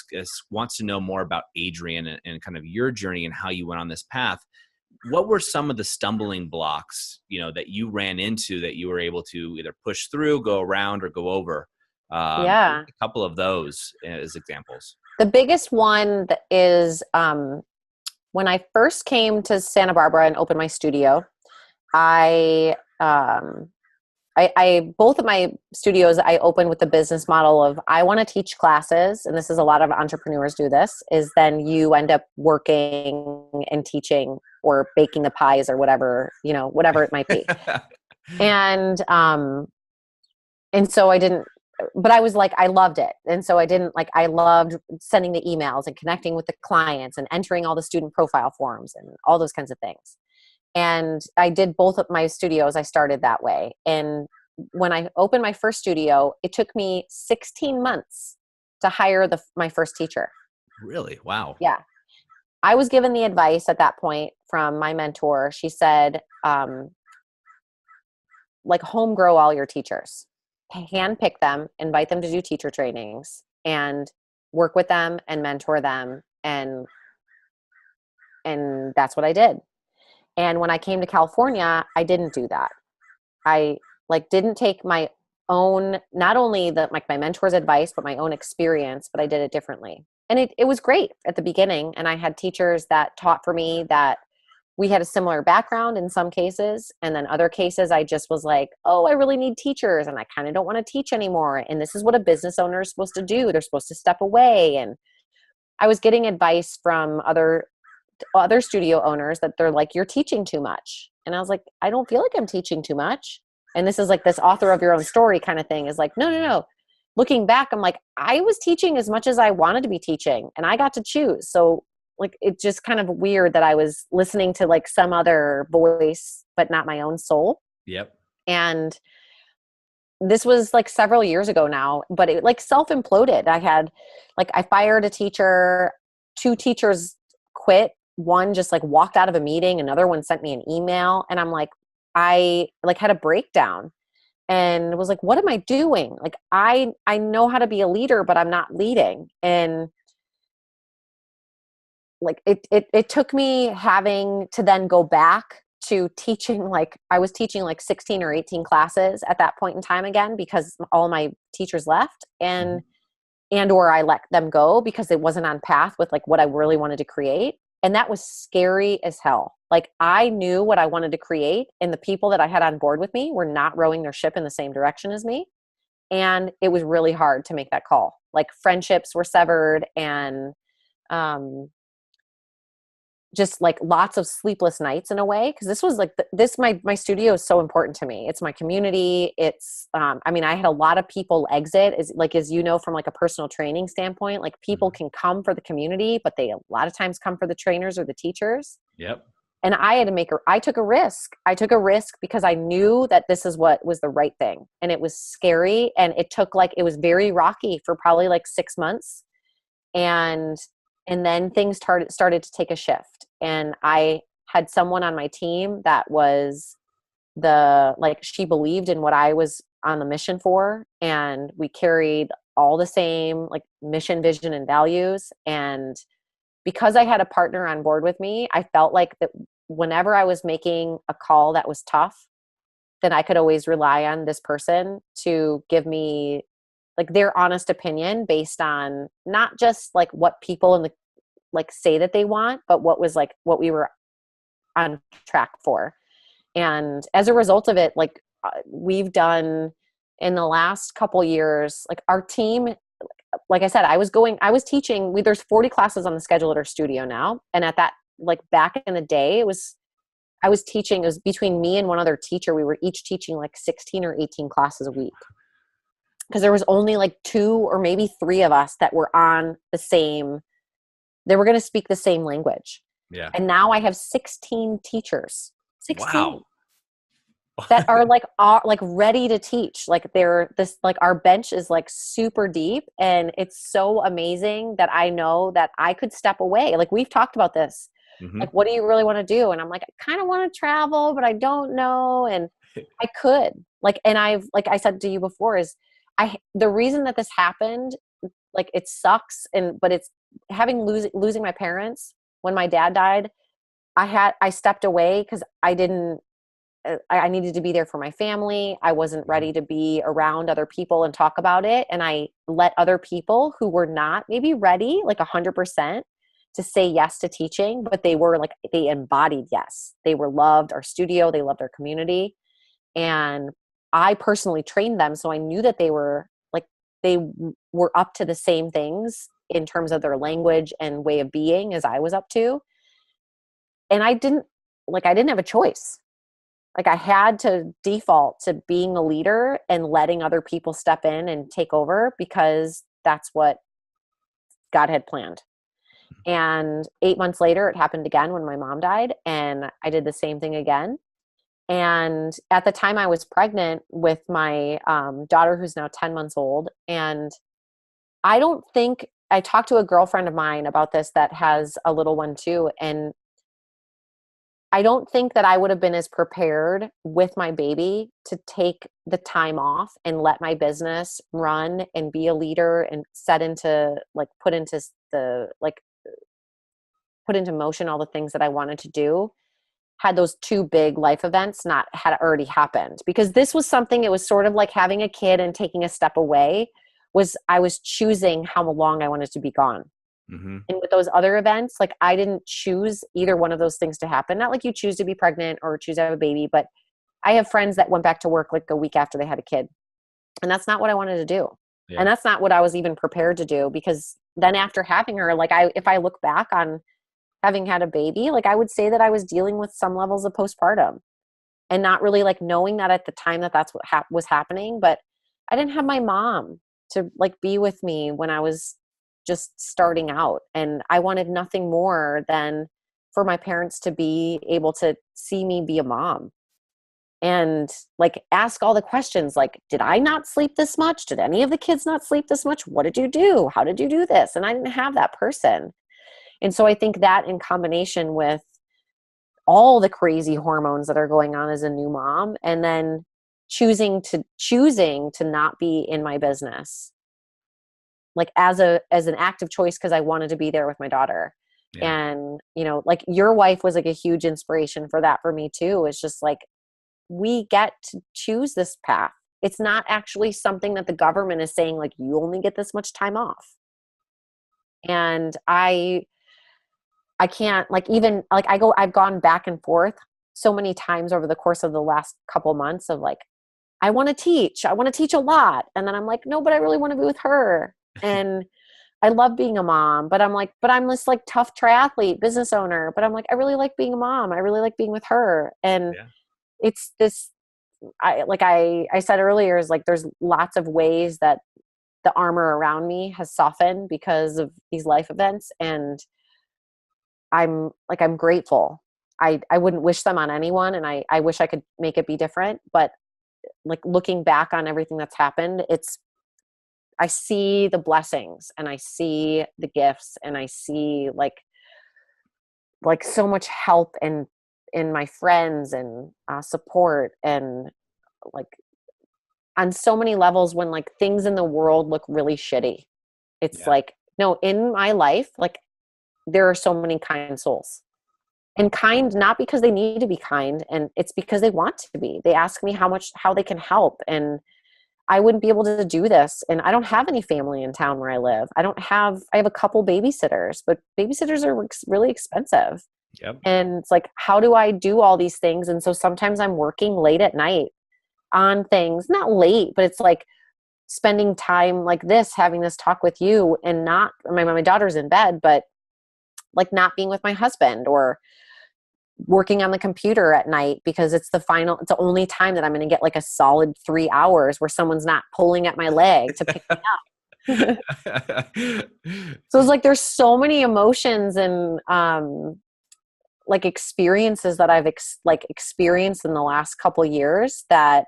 wants to know more about Adrienne and kind of your journey and how you went on this path, what were some of the stumbling blocks, that you ran into that you were able to either push through, go around, or go over? Yeah. A couple of those as examples. The biggest one is when I first came to Santa Barbara and opened my studio, I both of my studios, I opened with the business model of, I want to teach classes. And this is a lot of entrepreneurs do this, is then you end up working and teaching or baking the pies or whatever, whatever it might be. And so I didn't, but I was like, I loved it. And so I loved sending the emails and connecting with the clients and entering all the student profile forms and all those kinds of things. And I did both of my studios. I started that way. And when I opened my first studio, it took me 16 months to hire my first teacher. Really? Wow. Yeah. I was given the advice at that point from my mentor. She said, like, home grow all your teachers, hand pick them, invite them to do teacher trainings, and work with them and mentor them. And that's what I did. And when I came to California, I didn't do that. I didn't take my own, not only my mentor's advice, but my own experience, but I did it differently. And it was great at the beginning. And I had teachers that taught for me that we had a similar background in some cases. And then other cases, I just was like, oh, I really need teachers. And I kind of don't want to teach anymore. And this is what a business owner is supposed to do. They're supposed to step away. And I was getting advice from other studio owners that they're like, you're teaching too much. And I was like, I don't feel like I'm teaching too much. And this is like this author of your own story kind of thing, is like, no. Looking back, I'm like, I was teaching as much as I wanted to be teaching, and I got to choose. So like, it's just kind of weird that I was listening to like some other voice, but not my own soul. Yep. And this was like several years ago now, but it like self-imploded. I fired a teacher, 2 teachers quit. One just like walked out of a meeting. Another one sent me an email, and I'm like, I like had a breakdown and was like, what am I doing? Like, I know how to be a leader, but I'm not leading. And like, it took me having to then go back to teaching, like I was teaching like 16 or 18 classes at that point in time again, because all my teachers left or I let them go because it wasn't on path with like what I really wanted to create. And that was scary as hell. Like, I knew what I wanted to create, and the people that I had on board with me were not rowing their ship in the same direction as me. And it was really hard to make that call. Like, friendships were severed, and just like lots of sleepless nights in a way. Cause this was like, my studio is so important to me. It's my community. It's, I had a lot of people exit, as you know, from like a personal training standpoint, like people can come for the community, but they a lot of times come for the trainers or the teachers. Yep. And I had to I took a risk. I took a risk because I knew that this is what was the right thing. And it was scary. And it was very rocky for probably like 6 months. And then things started to take a shift. And I had someone on my team that was she believed in what I was on the mission for. And we carried all the same like mission, vision, and values. And because I had a partner on board with me, I felt like that whenever I was making a call that was tough, then I could always rely on this person to give me like their honest opinion based on not just like what people in the like say that they want, but what was like what we were on track for. And as a result of it, like we've done in the last couple years, like our team, like I said, I was teaching, there's 40 classes on the schedule at our studio now. And at that, like back in the day, I was teaching, it was between me and one other teacher. We were each teaching like 16 or 18 classes a week. Because there was only like 2 or maybe 3 of us that were on the same, they were going to speak the same language. Yeah. And now I have 16 teachers, 16 Wow. that are like ready to teach. Like they're this, like our bench is like super deep, and it's so amazing that I know that I could step away. Like we've talked about this. Mm-hmm. Like, what do you really want to do? And I'm like, I kind of want to travel, but I don't know. And I could like, and I've, like I said to you before, is the reason that this happened, like it sucks. But it's losing my parents when my dad died. I stepped away because I needed to be there for my family. I wasn't ready to be around other people and talk about it. And I let other people who were not maybe ready, like 100%, to say yes to teaching, but they were like, they embodied yes. They were loved our studio. They loved our community. And I personally trained them. So I knew that they were up to the same things in terms of their language and way of being as I was up to. And I didn't have a choice. Like I had to default to being a leader and letting other people step in and take over because that's what God had planned. And 8 months later, it happened again when my mom died, and I did the same thing again. And at the time I was pregnant with my daughter, who's now 10 months old. And I talked to a girlfriend of mine about this that has a little one too. And I don't think that I would have been as prepared with my baby to take the time off and let my business run and be a leader and put into motion all the things that I wanted to do had those 2 big life events not had already happened. Because this was something, it was sort of like having a kid and taking a step away. I was choosing how long I wanted to be gone. Mm-hmm. And with those other events, like I didn't choose either one of those things to happen. Not like you choose to be pregnant or choose to have a baby, but I have friends that went back to work like a week after they had a kid. And that's not what I wanted to do. Yeah. And that's not what I was even prepared to do, because then after having her, like if I look back on having had a baby, like I would say that I was dealing with some levels of postpartum and not really like knowing that at the time that that's what was happening. But I didn't have my mom to like be with me when I was just starting out. And I wanted nothing more than for my parents to be able to see me be a mom and like ask all the questions. Like, did I not sleep this much? Did any of the kids not sleep this much? What did you do? How did you do this? And I didn't have that person. And so I think that in combination with all the crazy hormones that are going on as a new mom, and then choosing to not be in my business, like as an active choice, because I wanted to be there with my daughter. Yeah. And, like your wife was like a huge inspiration for that for me too. It's just like, we get to choose this path. It's not actually something that the government is saying, like, you only get this much time off. And I can't, like, even like I've gone back and forth so many times over the course of the last couple months of like, I want to teach a lot. And then I'm like, no, but I really want to be with her. And I love being a mom, but I'm this like tough triathlete, business owner, but I'm like, I really like being a mom. I really like being with her. And it's this, I said earlier, is like, there's lots of ways that the armor around me has softened because of these life events. And I'm grateful. I wouldn't wish them on anyone. And I wish I could make it be different, but like looking back on everything that's happened, I see the blessings and I see the gifts and I see like so much help in my friends and support, and like on so many levels when like things in the world look really shitty. It's like, no, in my life, like there are so many kind souls, and kind, not because they need to be kind, and it's because they want to be. They ask me how they can help. And I wouldn't be able to do this. And I don't have any family in town where I live. I have a couple babysitters, but babysitters are really expensive. Yep. And it's like, how do I do all these things? And so sometimes I'm working late at night on things, not late, but it's like spending time like this, having this talk with you, and not, my daughter's in bed, but like not being with my husband, or working on the computer at night because it's the only time that I'm going to get like a solid 3 hours where someone's not pulling at my leg to pick me up. So it's like, there's so many emotions and, like experiences that I've experienced in the last couple years that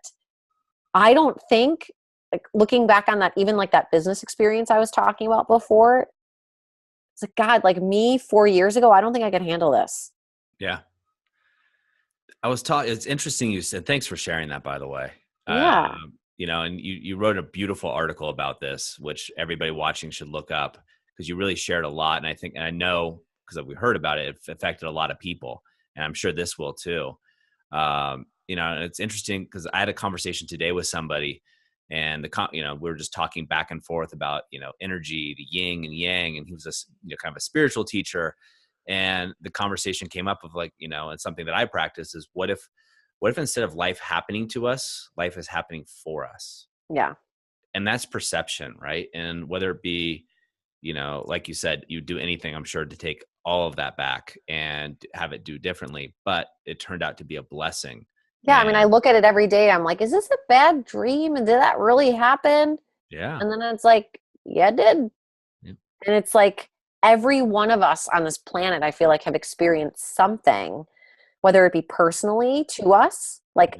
I don't think, like looking back on that, even like that business experience I was talking about before, it's like, God, like me 4 years ago, I don't think I could handle this. Yeah. It's interesting you said, thanks for sharing that, by the way. Yeah. And you wrote a beautiful article about this, which everybody watching should look up, because you really shared a lot. And I know, because we heard about it, it affected a lot of people, and I'm sure this will too. And it's interesting because I had a conversation today with somebody, and we were just talking back and forth about, energy, the yin and yang, and he was kind of a spiritual teacher. And the conversation came up of like, and something that I practice is, what if instead of life happening to us, life is happening for us? Yeah. And that's perception, right? And whether it be, like you said, you do anything, I'm sure, to take all of that back and have it do differently, but it turned out to be a blessing. Yeah. I mean, I look at it every day. I'm like, is this a bad dream? And did that really happen? Yeah. And then it's like, yeah, it did. Yeah. And it's like, every one of us on this planet, I feel like, have experienced something, whether it be personally to us, like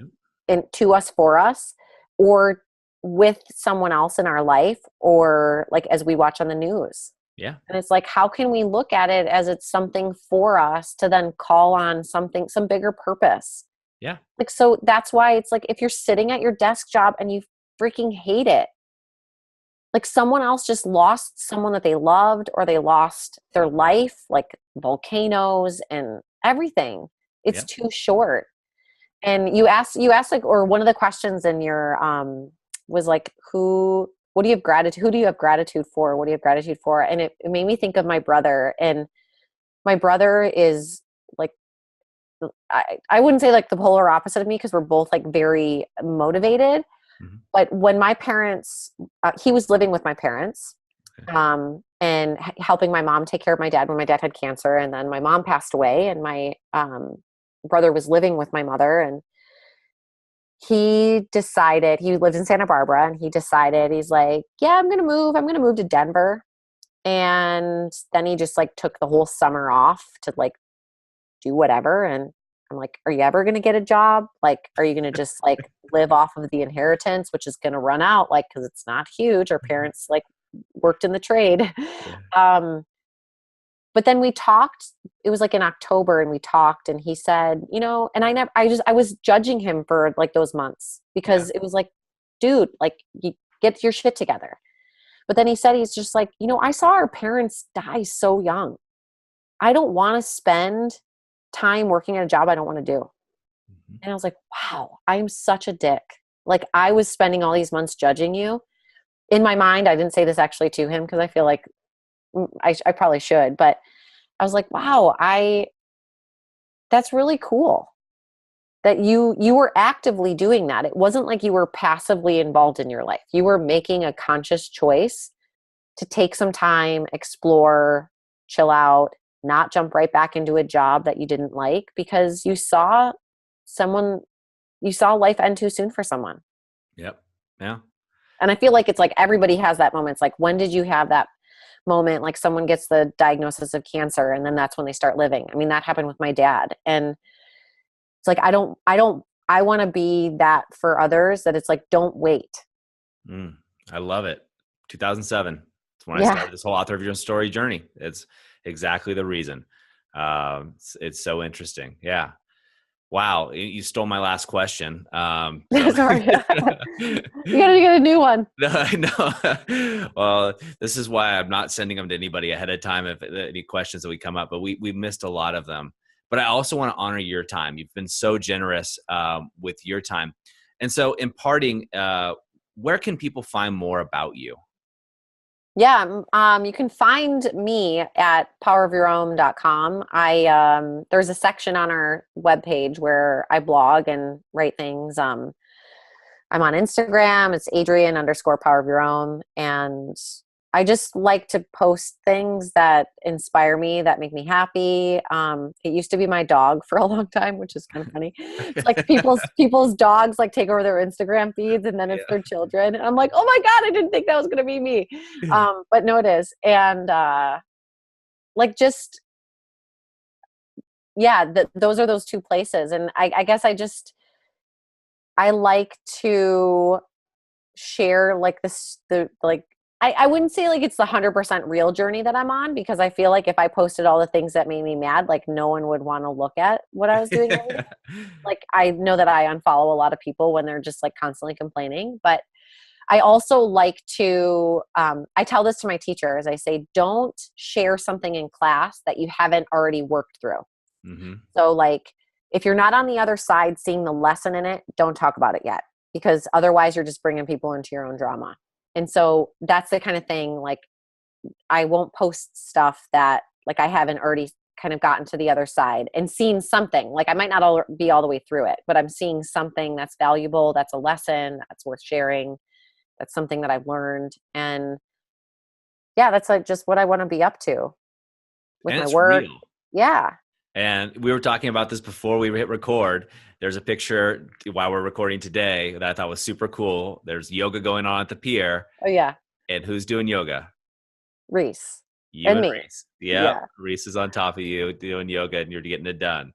to us, for us, or with someone else in our life, or like as we watch on the news. Yeah. And it's like, how can we look at it as it's something for us to then call on some bigger purpose? Yeah. Like, so that's why it's like, if you're sitting at your desk job and you freaking hate it, like someone else just lost someone that they loved, or they lost their life, like volcanoes and everything. It's too short. And you asked like, or one of the questions in your, was like, what do you have gratitude? Who do you have gratitude for? What do you have gratitude for? And it made me think of my brother. And my brother is like, I wouldn't say like the polar opposite of me, because we're both like very motivated. Mm-hmm. But when my parents, he was living with my parents, and helping my mom take care of my dad when my dad had cancer. And then my mom passed away, and my brother was living with my mother. And he lived in Santa Barbara, and he's like, yeah, I'm going to move to Denver. And then he just like took the whole summer off to like do whatever. And I'm like, are you ever going to get a job? Like, are you going to just like live off of the inheritance, which is going to run out? Like, cause it's not huge. Our parents like worked in the trade. Yeah. But then we talked, it was like in October, and we talked, and he said, and I was judging him for like those months, because it was like, dude, like, you get your shit together. But then he said, he's just like, I saw our parents die so young. I don't want to spend time working at a job I don't want to do. Mm-hmm. And I was like, wow, I'm such a dick. Like, I was spending all these months judging you. In my mind, I didn't say this actually to him, because I feel like I probably should, but I was like, wow, that's really cool that you were actively doing that. It wasn't like you were passively involved in your life. You were making a conscious choice to take some time, explore, chill out, not jump right back into a job that you didn't like, because you saw life end too soon for someone. Yep. Yeah. And I feel like it's like everybody has that moment. It's like, when did you have that moment? Like, someone gets the diagnosis of cancer, and then that's when they start living. I mean, that happened with my dad. And it's like, I want to be that for others, that it's like, don't wait. I love it. 2007. That's when I started this whole author of your own story journey. It's exactly the reason. It's so interesting. Yeah. Wow. You stole my last question. Sorry. You gotta get a new one. No. Well, this is why I'm not sending them to anybody ahead of time if any questions that we come up, but we missed a lot of them. But I also want to honor your time. You've been so generous with your time. And so, in parting, where can people find more about you? Yeah, you can find me at powerofyourown.com. There's a section on our webpage where I blog and write things. I'm on Instagram. It's Adrienne_powerofyourown. And I just like to post things that inspire me, that make me happy. It used to be my dog for a long time, which is kind of funny. It's like people's dogs like take over their Instagram feeds, and then it's their children. And I'm like, oh my God, I didn't think that was going to be me. But no, it is. And those are those two places. And I guess I like to share like I wouldn't say like it's the 100% real journey that I'm on, because I feel like if I posted all the things that made me mad, like no one would want to look at what I was doing every day. Like I know that I unfollow a lot of people when they're just like constantly complaining, but I also like to, I tell this to my teachers. I say, don't share something in class that you haven't already worked through. Mm-hmm. So like, if you're not on the other side seeing the lesson in it, don't talk about it yet, because otherwise you're just bringing people into your own drama. And so that's the kind of thing, like I won't post stuff that like I haven't already kind of gotten to the other side and seen something. Like I might not be all the way through it, but I'm seeing something that's valuable, that's a lesson, that's worth sharing. That's something that I've learned. And yeah, that's like just what I want to be up to with my work. Real. Yeah. And we were talking about this before we hit record. There's a picture while we're recording today that I thought was super cool. There's yoga going on at the pier. Oh yeah. And who's doing yoga? Reese. You and me. Reese. Yep. Yeah. Reese is on top of you doing yoga and you're getting it done.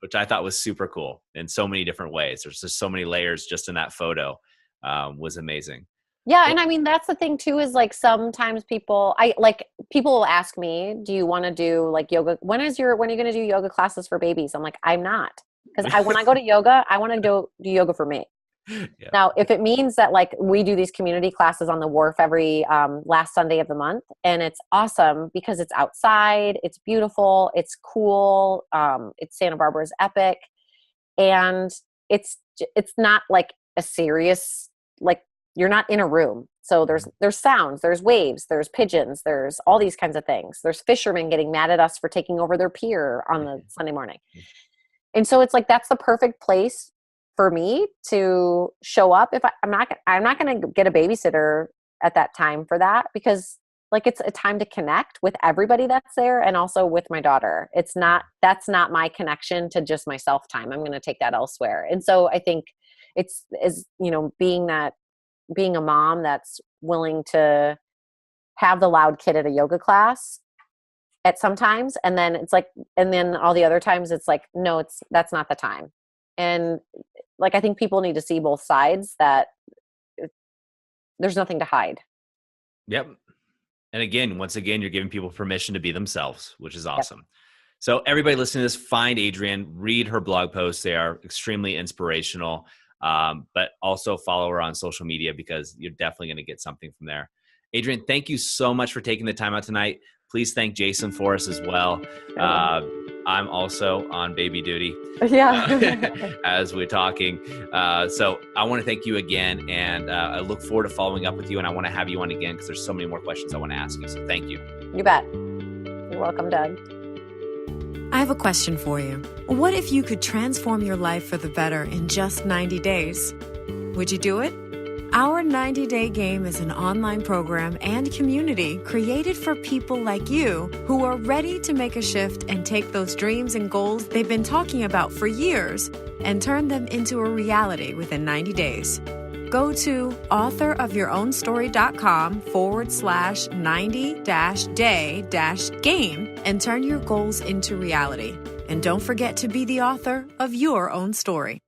Which I thought was super cool in so many different ways. There's just so many layers just in that photo. Was amazing. Yeah. And I mean, that's the thing too, is like sometimes people will ask me, do you want to do like yoga? When are you going to do yoga classes for babies? I'm like, I'm not. Because when I go to yoga, I want to do yoga for me. Yeah. Now, if it means that like we do these community classes on the wharf every last Sunday of the month, and it's awesome because it's outside, it's beautiful, it's cool, it's Santa Barbara's epic, and it's not like a serious, like you're not in a room. So there's sounds, there's waves, there's pigeons, there's all these kinds of things. There's fishermen getting mad at us for taking over their pier on the Sunday morning. And so it's like, that's the perfect place for me to show up. If I'm not going to get a babysitter at that time for that, because like it's a time to connect with everybody that's there, and also with my daughter. That's not my connection to just myself time. I'm going to take that elsewhere. And so I think being a mom that's willing to have the loud kid at a yoga class at sometimes, and then it's like, and then all the other times it's like, no, that's not the time. And like, I think people need to see both sides, that there's nothing to hide. Yep. And once again, you're giving people permission to be themselves, which is awesome. Yep. So everybody listening to this, find Adrienne, read her blog posts. They are extremely inspirational. But also follow her on social media, because you're definitely going to get something from there. Adrienne, thank you so much for taking the time out tonight. Please thank Jason for us as well. I'm also on baby duty as we're talking. So I want to thank you again, and I look forward to following up with you, and I want to have you on again because there's so many more questions I want to ask you. So thank you. You bet. You're welcome, Doug. I have a question for you. What if you could transform your life for the better in just 90 days? Would you do it? Our 90-Day Game is an online program and community created for people like you who are ready to make a shift and take those dreams and goals they've been talking about for years and turn them into a reality within 90 days. Go to authorofyourownstory.com/90-day-game and turn your goals into reality. And don't forget to be the author of your own story.